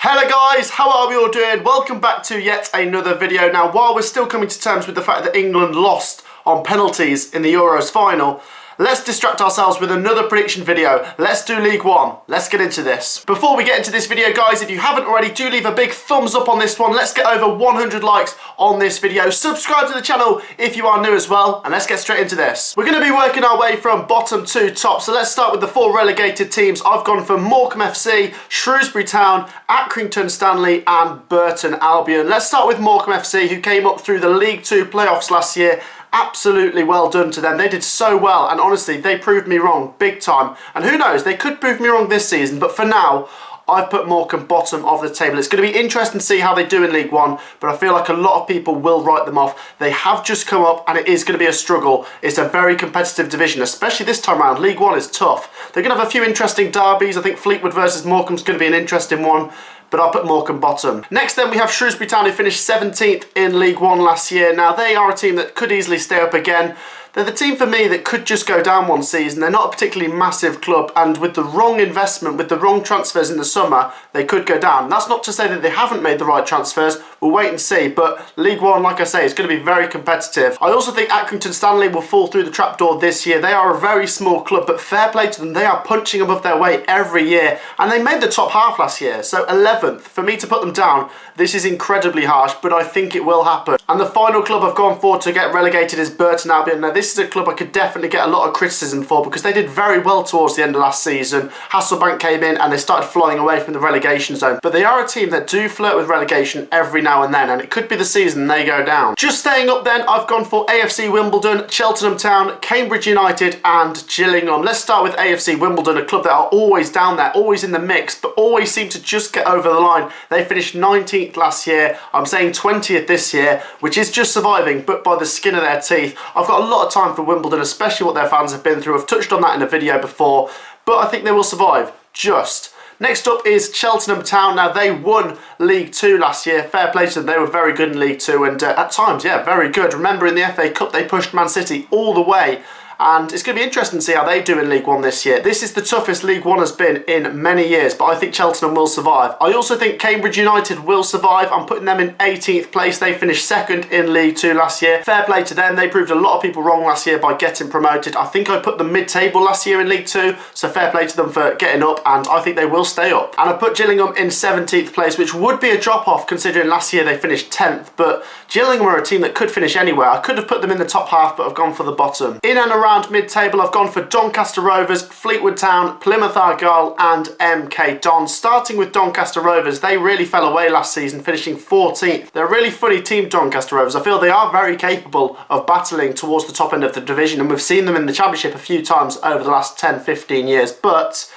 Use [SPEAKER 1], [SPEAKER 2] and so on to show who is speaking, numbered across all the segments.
[SPEAKER 1] Hello guys, how are we all doing? Welcome back to yet another video. Now, while we're still coming to terms with the fact that England lost on penalties in the Euros final, let's distract ourselves with another prediction video. Let's do League One. Let's get into this. Before we get into this video, guys, if you haven't already, do leave a big thumbs up on this one. Let's get over 100 likes on this video. Subscribe to the channel if you are new as well, and let's get straight into this. We're going to be working our way from bottom to top, so let's start with the four relegated teams. I've gone for Morecambe FC, Shrewsbury Town, Accrington Stanley and Burton Albion. Let's start with Morecambe FC, who came up through the League Two playoffs last year. Absolutely well done to them. They did so well, and honestly, they proved me wrong big time. And who knows, they could prove me wrong this season, but for now, I've put Morecambe bottom of the table. It's going to be interesting to see how they do in League One, but I feel like a lot of people will write them off. They have just come up, and it is going to be a struggle. It's a very competitive division, especially this time around. League One is tough. They're going to have a few interesting derbies. I think Fleetwood versus Morecambe is going to be an interesting one, but I'll put Morecambe bottom. Next then we have Shrewsbury Town, who finished 17th in League One last year. Now they are a team that could easily stay up again. They're the team for me that could just go down one season. They're not a particularly massive club, and with the wrong investment, with the wrong transfers in the summer, they could go down. That's not to say that they haven't made the right transfers. We'll wait and see, but League One, like I say, is going to be very competitive. I also think Accrington Stanley will fall through the trapdoor this year. They are a very small club, but fair play to them. They are punching above their weight every year, and they made the top half last year, so 11th. For me to put them down, this is incredibly harsh, but I think it will happen. And the final club I've gone for to get relegated is Burton Albion. Now, this is a club I could definitely get a lot of criticism for because they did very well towards the end of last season. Hasselbank came in and they started flying away from the relegation zone. But they are a team that do flirt with relegation every now and then, and it could be the season they go down. Just staying up then, I've gone for AFC Wimbledon, Cheltenham Town, Cambridge United and Gillingham. Let's start with AFC Wimbledon, a club that are always down there, always in the mix, but always seem to just get over the line. They finished 19th last year. I'm saying 20th this year, which is just surviving, but by the skin of their teeth. I've got a lot of time for Wimbledon, especially what their fans have been through. I've touched on that in a video before, but I think they will survive, just. Next up is Cheltenham Town. Now, they won League Two last year. Fair play to them. They were very good in League Two, and at times, yeah, very good. Remember, in the FA Cup, they pushed Man City all the way, and it's going to be interesting to see how they do in League One this year. This is the toughest League One has been in many years, but I think Cheltenham will survive. I also think Cambridge United will survive. I'm putting them in 18th place. They finished second in League Two last year. Fair play to them. They proved a lot of people wrong last year by getting promoted. I think I put them mid-table last year in League Two, so fair play to them for getting up, and I think they will stay up. And I put Gillingham in 17th place, which would be a drop-off considering last year they finished 10th, but Gillingham are a team that could finish anywhere. I could have put them in the top half, but I've gone for the bottom. In and around mid-table, I've gone for Doncaster Rovers, Fleetwood Town, Plymouth Argyle and MK Dons. Starting with Doncaster Rovers, they really fell away last season, finishing 14th. They're a really funny team, Doncaster Rovers. I feel they are very capable of battling towards the top end of the division, and we've seen them in the Championship a few times over the last 10-15 years, but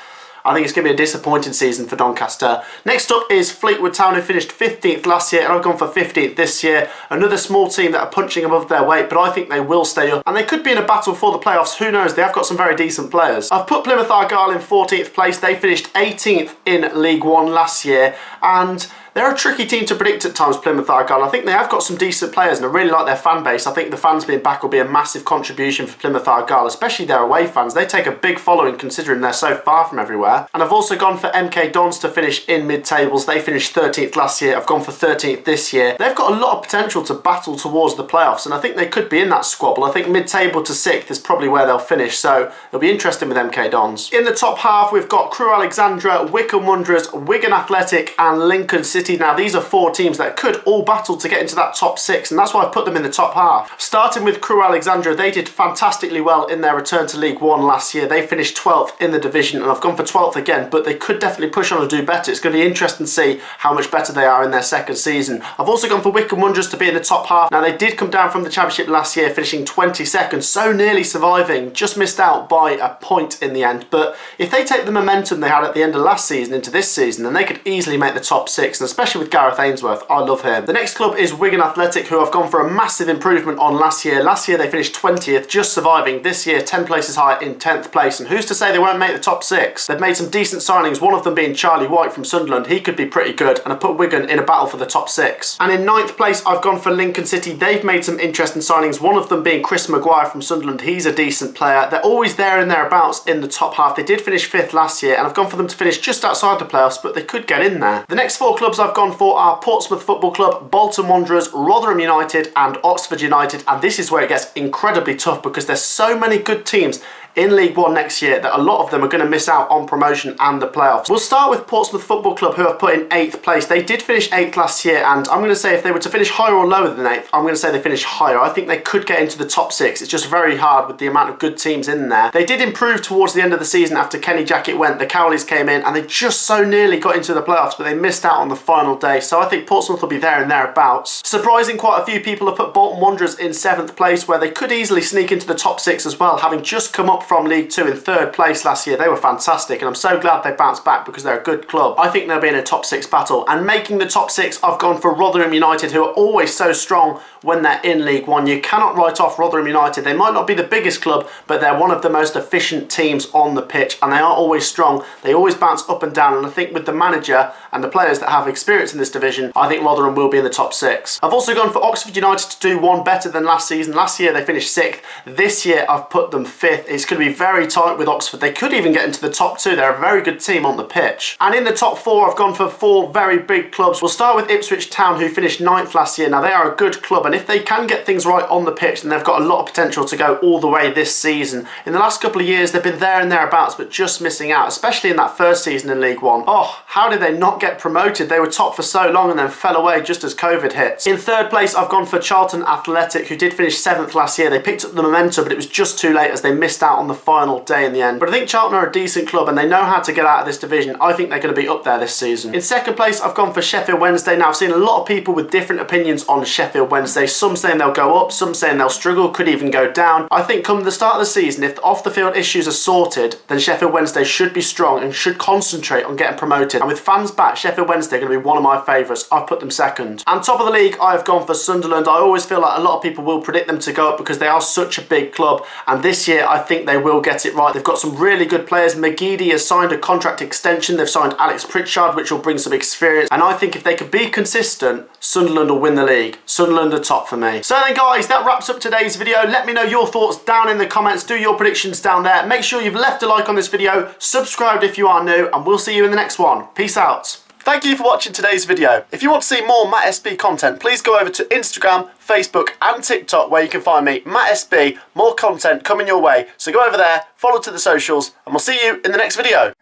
[SPEAKER 1] I think it's going to be a disappointing season for Doncaster. Next up is Fleetwood Town, who finished 15th last year, and I've gone for 15th this year. Another small team that are punching above their weight, but I think they will stay up. And they could be in a battle for the playoffs. Who knows? They have got some very decent players. I've put Plymouth Argyle in 14th place. They finished 18th in League One last year, and they're a tricky team to predict at times, Plymouth Argyle. I think they have got some decent players, and I really like their fan base. I think the fans being back will be a massive contribution for Plymouth Argyle, especially their away fans. They take a big following considering they're so far from everywhere. And I've also gone for MK Dons to finish in mid-tables. They finished 13th last year. I've gone for 13th this year. They've got a lot of potential to battle towards the playoffs, and I think they could be in that squabble. I think mid-table to 6th is probably where they'll finish, so it'll be interesting with MK Dons. In the top half, we've got Crewe Alexandra, Wycombe Wanderers, Wigan Athletic and Lincoln City. Now, these are four teams that could all battle to get into that top 6, and that's why I've put them in the top half. Starting with Crewe Alexandra, they did fantastically well in their return to League One last year. They finished 12th in the division, and I've gone for 12th again, but they could definitely push on and do better. It's going to be interesting to see how much better they are in their second season. I've also gone for Wycombe Wanderers to be in the top half. Now, they did come down from the Championship last year, finishing 22nd, so nearly surviving, just missed out by a point in the end. But if they take the momentum they had at the end of last season into this season, then they could easily make the top 6, and especially with Gareth Ainsworth. I love him. The next club is Wigan Athletic, who have gone for a massive improvement on last year. Last year they finished 20th, just surviving. This year 10 places higher in 10th place, and who's to say they won't make the top 6? They've made some decent signings, one of them being Charlie White from Sunderland. He could be pretty good, and I put Wigan in a battle for the top 6. And in 9th place I've gone for Lincoln City. They've made some interesting signings, one of them being Chris Maguire from Sunderland. He's a decent player. They're always there and thereabouts in the top half. They did finish 5th last year, and I've gone for them to finish just outside the playoffs, but they could get in there. The next 4 clubs I've gone for are Portsmouth Football Club, Bolton Wanderers, Rotherham United and Oxford United, and this is where it gets incredibly tough because there's so many good teams in League One next year that a lot of them are going to miss out on promotion and the playoffs. We'll start with Portsmouth Football Club, who have put in 8th place. They did finish 8th last year, and I'm going to say if they were to finish higher or lower than 8th, I'm going to say they finish higher. I think they could get into the top 6. It's just very hard with the amount of good teams in there. They did improve towards the end of the season after Kenny Jackett went. The Cowleys came in, and they just so nearly got into the playoffs, but they missed out on the final day. So I think Portsmouth will be there and thereabouts. Surprising, quite a few people have put Bolton Wanderers in 7th place, where they could easily sneak into the top 6 as well, having just come up from League 2 in 3rd place last year. They were fantastic, and I'm so glad they bounced back because they're a good club. I think they'll be in a top 6 battle, and making the top 6 I've gone for Rotherham United, who are always so strong when they're in League One. You cannot write off Rotherham United. They might not be the biggest club, but they're one of the most efficient teams on the pitch, and they are always strong. They always bounce up and down, and I think with the manager and the players that have experience in this division, I think Rotherham will be in the top 6. I've also gone for Oxford United to do one better than last season. Last year they finished 6th. This year I've put them 5th. It's going to be very tight with Oxford. They could even get into the top 2. They're a very good team on the pitch. And in the top 4 I've gone for 4 very big clubs. We'll start with Ipswich Town, who finished 9th last year. Now they are a good club, and if they can get things right on the pitch, then they've got a lot of potential to go all the way this season. In the last couple of years they've been there and thereabouts, but just missing out, especially in that first season in League One. Oh, how did they not get promoted? They were top for so long and then fell away just as COVID hit. In 3rd place I've gone for Charlton Athletic, who did finish 7th last year. They picked up the momentum, but it was just too late as they missed out on the final day in the end. But I think Charlton are a decent club and they know how to get out of this division. I think they're going to be up there this season. In 2nd place I've gone for Sheffield Wednesday. Now I've seen a lot of people with different opinions on Sheffield Wednesday. Some saying they'll go up, some saying they'll struggle, could even go down. I think come the start of the season, if the off the field issues are sorted, then Sheffield Wednesday should be strong and should concentrate on getting promoted. And with fans back, Sheffield Wednesday are going to be one of my favourites. I've put them 2nd. And top of the league I've gone for Sunderland. I always feel like a lot of people will predict them to go up because they are such a big club, and this year I think they will get it right. They've got some really good players. McGeady has signed a contract extension. They've signed Alex Pritchard, which will bring some experience, and I think if they could be consistent, Sunderland will win the league. Sunderland are top for me. So then guys, that wraps up today's video. Let me know your thoughts down in the comments. Do your predictions down there. Make sure you've left a like on this video, subscribed if you are new, and we'll see you in the next one. Peace out. Thank you for watching today's video. If you want to see more Matt SB content, please go over to Instagram, Facebook and TikTok, where you can find me, Matt SB. More content coming your way. So go over there, follow to the socials, and we'll see you in the next video.